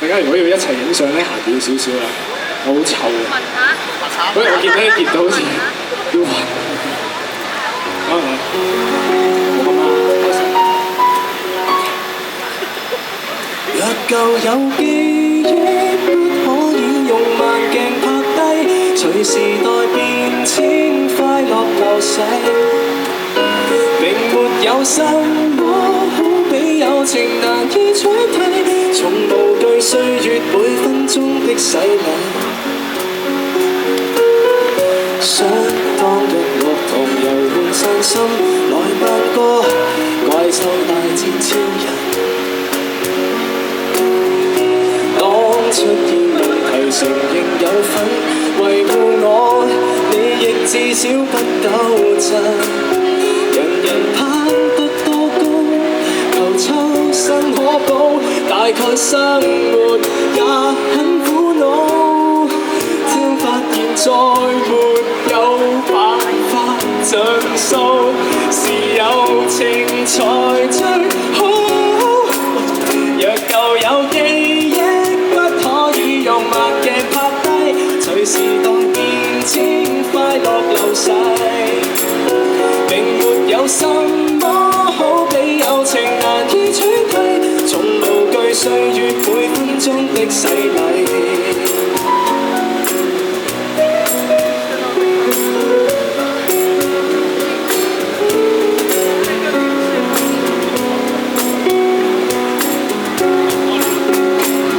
家如果要一齊影相咧，行遠少少啦，好臭啊！所以我見咧熱到好似要暈。可能冇咁啦，若舊有記憶，不可以用慢鏡拍低，隨時代變遷，快樂流逝。並沒有什麼好比友情難以取替，從無懼歲月每分鐘的洗禮。想當日落堂遊玩散心，來慢歌，怪獸大戰超人。當出現問題承認有份，維護我，你亦至少不糾正。人人攀得多高，求抽身可保，大概生活也很苦惱。將發現再沒有辦法像數，是友情才最好。若舊有記憶，不可以用慢鏡拍低，隨時代變遷，快樂流逝。並沒有什麼好比友情難以取替，從無懼歲月每分鐘的洗禮。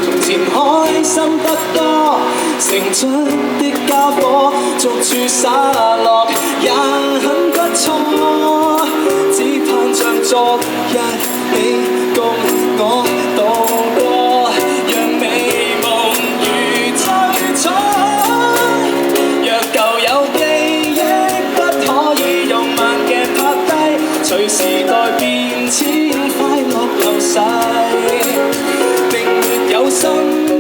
從前開心得多，成長的家伙，逐處灑落也很不錯，只盼像昨日你共我度過，讓美夢如最初。若舊有記憶，不可以用慢鏡拍低，隨時代變遷，快樂流逝。並沒有什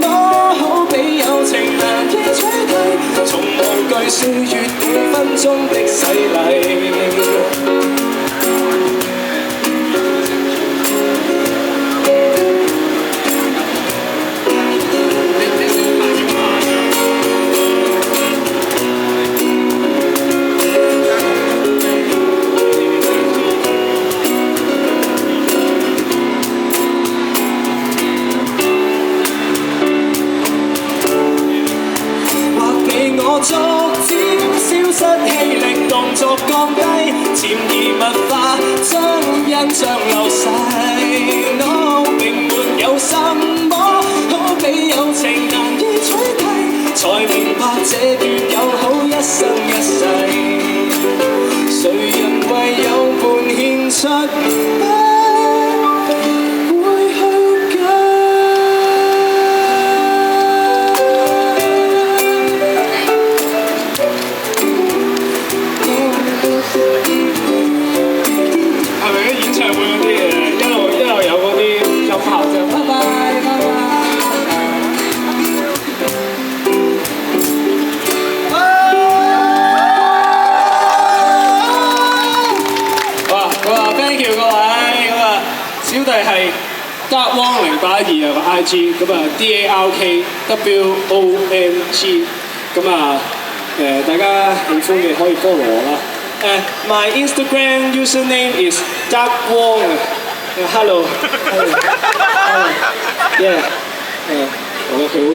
麼好比友情難以取替，從無懼歲月每分鐘的洗禮。我逐漸消失氣力，動作降低，潛移默化將印象流逝。No， 並沒有什麼好比友情難以取替，才明白這段友好一生一世。誰人為友伴獻出？小弟係 Darkwong082啊個 IG， 咁啊 DARKWONG， 咁啊大家喜歡嘅可以 follow 我啦。My Instagram username is Darkwong。Hello。Yeah。